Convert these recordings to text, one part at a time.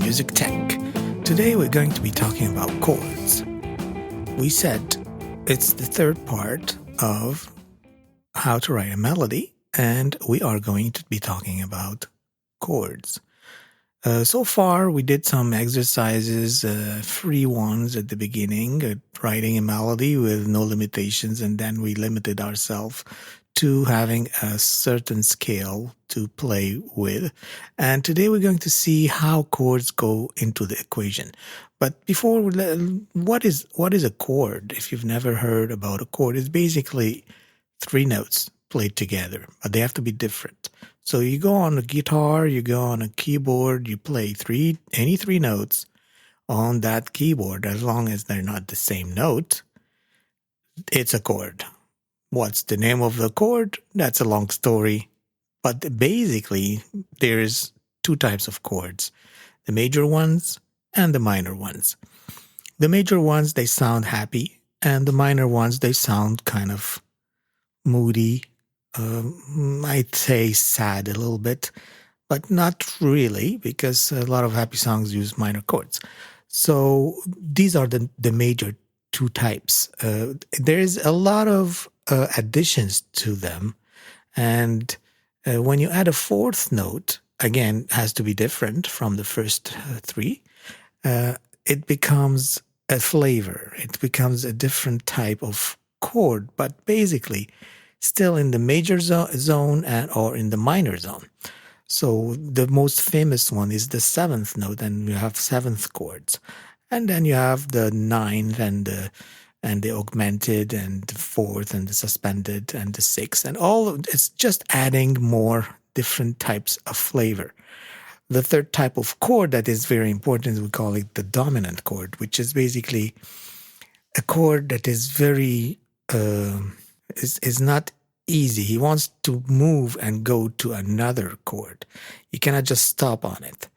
Music Tech. Today we're going to be talking about chords. We said it's the third part of how to write a melody, and we are going to be talking about chords. So far, we did some exercises, free ones at the beginning, writing a melody with no limitations, and then we limited ourselves to having a certain scale to play with. And today we're going to see how chords go into the equation. But before, what is a chord? If you've never heard about a chord, it's basically three notes played together, but they have to be different. So you go on a guitar, you go on a keyboard, you play any three notes on that keyboard. As long as they're not the same note, it's a chord. What's the name of the chord? That's a long story. But basically, there's two types of chords, the major ones and the minor ones. The major ones, they sound happy, and the minor ones, they sound kind of moody, I'd say sad a little bit, but not really, because a lot of happy songs use minor chords. So these are the major two types. There's a lot of additions to them, and when you add a fourth note, again, has to be different from the first three, it becomes a flavor. It becomes a different type of chord, but basically still in the major zone or in the minor zone. So the most famous one is the seventh note, and you have seventh chords. And then you have the ninth and the augmented and the fourth and the suspended and the sixth, and it's just adding more different types of flavor. The third type of chord that is very important, we call it the dominant chord, which is basically a chord that is very is not easy. He wants to move and go to another chord. You cannot just stop on it.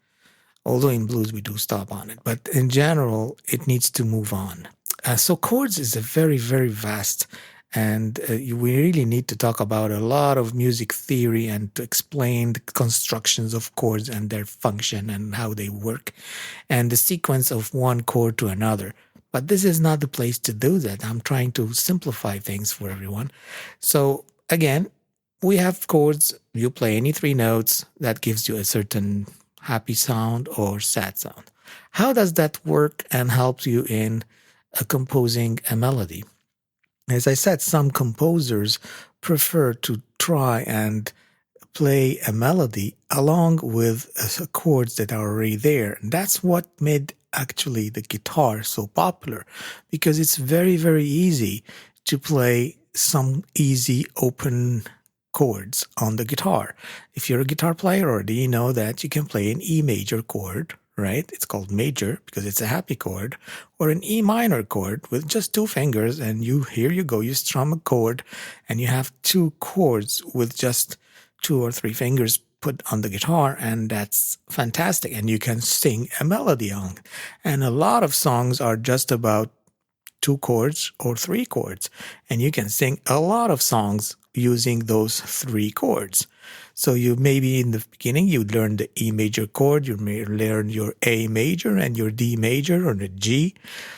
Although in blues we do stop on it, but in general it needs to move on. So chords is a very, very vast, and we really need to talk about a lot of music theory and to explain the constructions of chords and their function and how they work and the sequence of one chord to another. But this is not the place to do that. I'm trying to simplify things for everyone. So again, we have chords. You play any three notes. That gives you a certain happy sound or sad sound. How does that work and help you in composing a melody? As I said, some composers prefer to try and play a melody along with chords that are already there. And that's what made actually the guitar so popular, because it's very, very easy to play some easy open chords on the guitar. If you're a guitar player already, you know that you can play an E major chord, right? It's called major because it's a happy chord, or an E minor chord with just two fingers, and here you go, you strum a chord, and you have two chords with just two or three fingers put on the guitar, and that's fantastic. And you can sing a melody on. And a lot of songs are just about two chords or three chords, and you can sing a lot of songs using those three chords. So you maybe in the beginning you learn the E major chord, you may learn your A major and your D major or the G.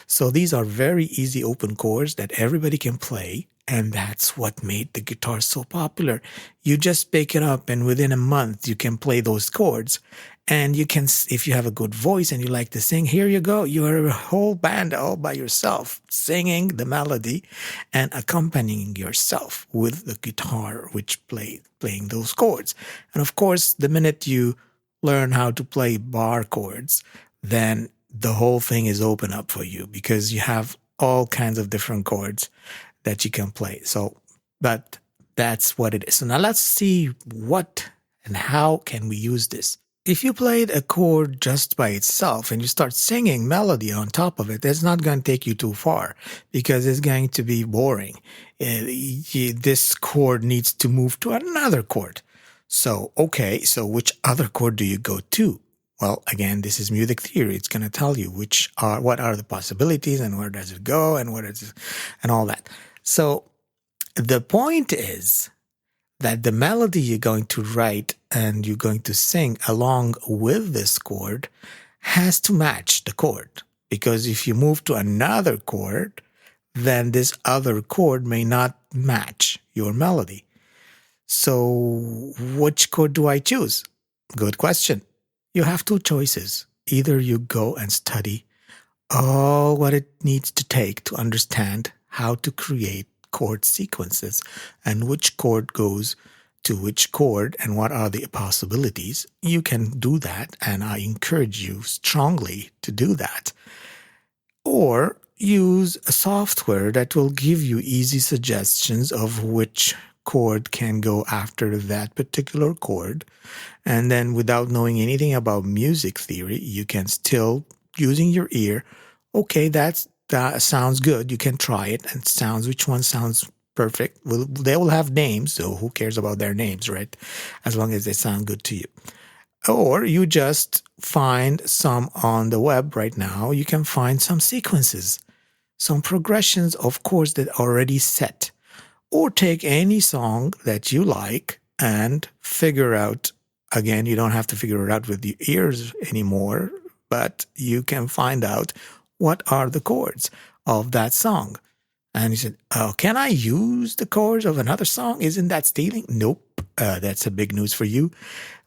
So these are very easy open chords that everybody can play, and that's what made the guitar so popular. You just pick it up, and within a month you can play those chords. And you can, if you have a good voice and you like to sing, here you go. You are a whole band all by yourself, singing the melody and accompanying yourself with the guitar, which playing those chords. And of course, the minute you learn how to play bar chords, then the whole thing is open up for you, because you have all kinds of different chords that you can play. So, but that's what it is. So now let's see what and how can we use this. If you played a chord just by itself and you start singing melody on top of it, that's not going to take you too far, because it's going to be boring. This chord needs to move to another chord. So, okay, so which other chord do you go to? Well, again, this is music theory. It's going to tell you what are the possibilities and where does it go and and all that. So the point is that the melody you're going to write and you're going to sing along with this chord has to match the chord. Because if you move to another chord, then this other chord may not match your melody. So, which chord do I choose? Good question. You have two choices. Either you go and study all what it needs to take to understand how to create chord sequences and which chord goes to which chord and what are the possibilities. You can do that, and I encourage you strongly to do that. Or use a software that will give you easy suggestions of which chord can go after that particular chord. And then without knowing anything about music theory, you can still, using your ear, okay, that sounds good. You can try it and sounds which one sounds perfect. Well, they will have names, so who cares about their names, right? As long as they sound good to you. Or you just find some on the web right now. You can find some sequences, some progressions of chords that are already set. Or take any song that you like and figure out. Again, you don't have to figure it out with your ears anymore, but you can find out what are the chords of that song. And you said, oh, can I use the chords of another song? Isn't that stealing? Nope. That's a big news for you.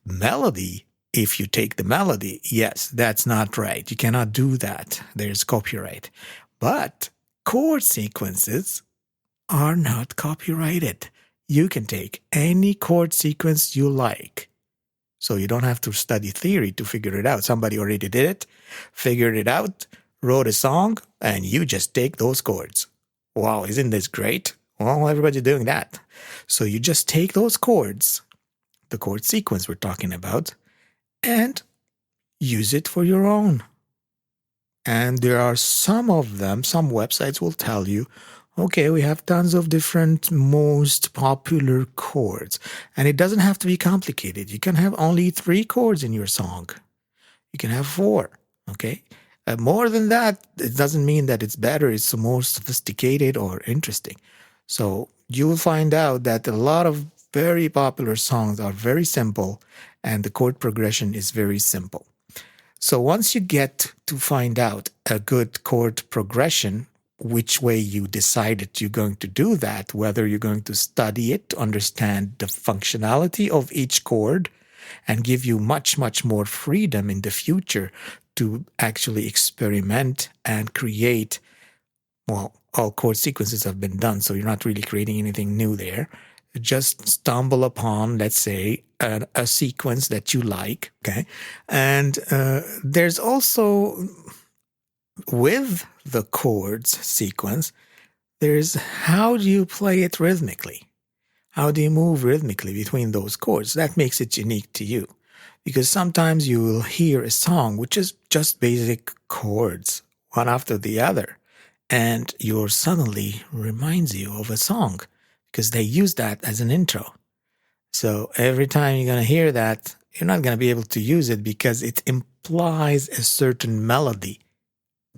Melody, if you take the melody, yes, that's not right. You cannot do that. There's copyright. But chord sequences are not copyrighted. You can take any chord sequence you like. So you don't have to study theory to figure it out. Somebody already did it, figured it out, wrote a song, and you just take those chords. Wow, isn't this great? Well, everybody's doing that. So you just take those chords, the chord sequence we're talking about, and use it for your own. And there are some of them, some websites will tell you, okay, we have tons of different most popular chords. And it doesn't have to be complicated. You can have only 3 chords in your song. You can have 4, okay? More than that, it doesn't mean that it's better, it's more sophisticated or interesting. So you will find out that a lot of very popular songs are very simple and the chord progression is very simple. So once you get to find out a good chord progression, which way you decided you're going to do that, whether you're going to study it to understand the functionality of each chord and give you much, much more freedom in the future to actually experiment and create, well, all chord sequences have been done, so you're not really creating anything new there. Just stumble upon, let's say, a sequence that you like, okay? And there's also, with the chords sequence, there's how do you play it rhythmically? How do you move rhythmically between those chords? That makes it unique to you. Because sometimes you will hear a song which is just basic chords, one after the other, and your suddenly reminds you of a song because they use that as an intro. So every time you're going to hear that, you're not going to be able to use it because it implies a certain melody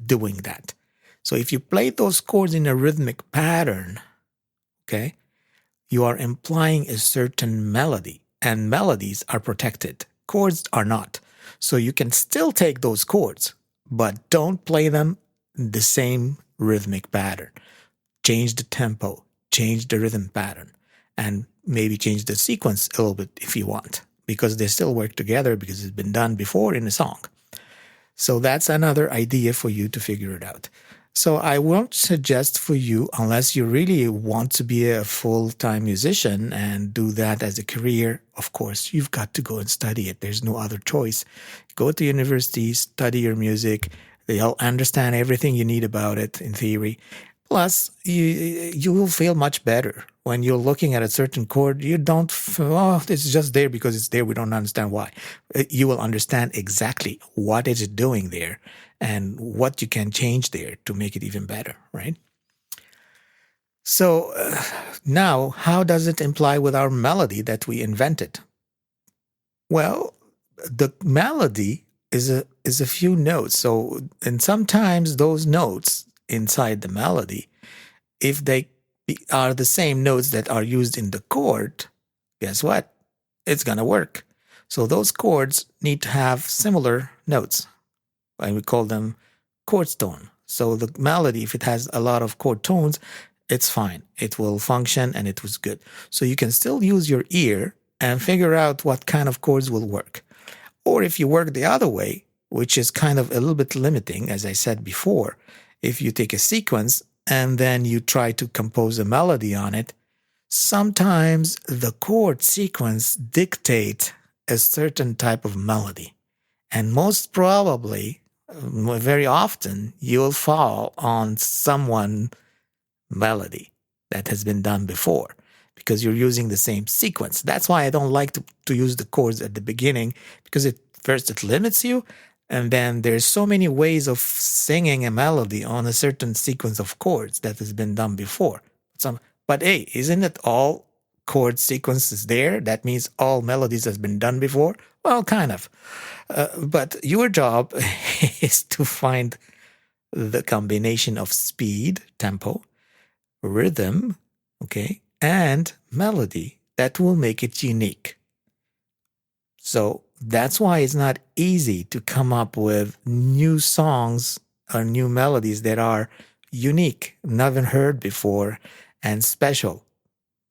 doing that. So if you play those chords in a rhythmic pattern, okay, you are implying a certain melody, and melodies are protected. Chords are not. So you can still take those chords, but don't play them in the same rhythmic pattern. Change the tempo, change the rhythm pattern, and maybe change the sequence a little bit if you want, because they still work together because it's been done before in a song. So that's another idea for you to figure it out. So I won't suggest for you, unless you really want to be a full-time musician and do that as a career, of course, you've got to go and study it. There's no other choice. Go to university, study your music. They'll understand everything you need about it in theory. Plus, you will feel much better when you're looking at a certain chord. You don't, oh, it's just there because it's there. We don't understand why. You will understand exactly what is it doing there and what you can change there to make it even better, right? So now, how does it imply with our melody that we invented? Well, the melody is a few notes. So, and sometimes those notes inside the melody, if they are the same notes that are used in the chord, guess what? It's going to work. So those chords need to have similar notes. and we call them chord tone. So the melody, if it has a lot of chord tones, it's fine. It will function and it was good. So you can still use your ear and figure out what kind of chords will work. Or if you work the other way, which is kind of a little bit limiting, as I said before, if you take a sequence and then you try to compose a melody on it, sometimes the chord sequence dictates a certain type of melody. And most probably, very often, you'll fall on someone melody that has been done before because you're using the same sequence. That's why I don't like to use the chords at the beginning, because first it limits you, and then there's so many ways of singing a melody on a certain sequence of chords that has been done before. But hey, isn't it all chord sequences there? That means all melodies has been done before? Well, kind of. But your job is to find the combination of speed, tempo, rhythm, okay, and melody that will make it unique. So that's why it's not easy to come up with new songs or new melodies that are unique, never heard before, and special.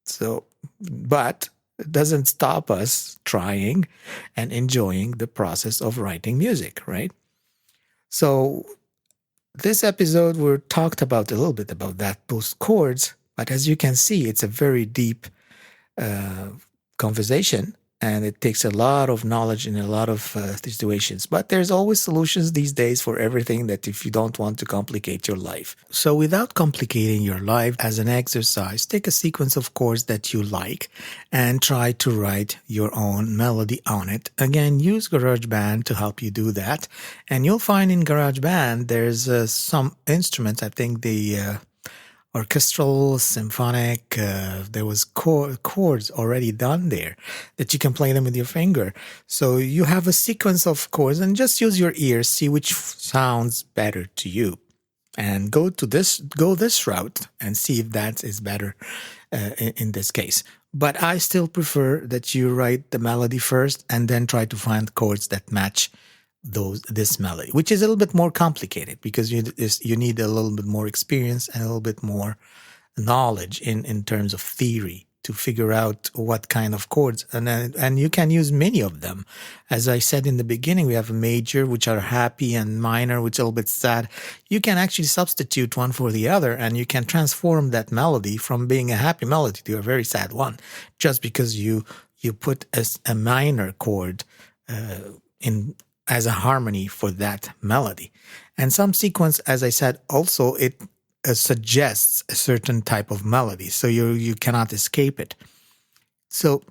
So, but it doesn't stop us trying and enjoying the process of writing music, right? So this episode, we talked about a little bit about those chords, but as you can see, it's a very deep conversation, and it takes a lot of knowledge in a lot of situations. But there's always solutions these days for everything, that if you don't want to complicate your life. So without complicating your life, as an exercise, take a sequence of chords that you like and try to write your own melody on it. Again, use GarageBand to help you do that. And you'll find in GarageBand there's some instruments, I think the orchestral, symphonic, there was chords already done there that you can play them with your finger. So you have a sequence of chords, and just use your ears, see which sounds better to you, and go this route and see if that is better in this case. But I still prefer that you write the melody first and then try to find chords that match this melody, which is a little bit more complicated because you need a little bit more experience and a little bit more knowledge in terms of theory to figure out what kind of chords, and you can use many of them. As I said in the beginning, we have a major, which are happy, and minor, which are a little bit sad. You can actually substitute one for the other, and you can transform that melody from being a happy melody to a very sad one, just because you put a minor chord in as a harmony for that melody. And some sequence, as I said, also it suggests a certain type of melody, so you cannot escape it. So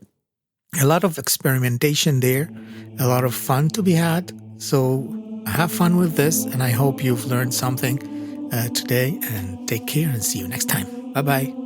a lot of experimentation there, a lot of fun to be had. So have fun with this, and I hope you've learned something today, and take care and see you next time. Bye-bye.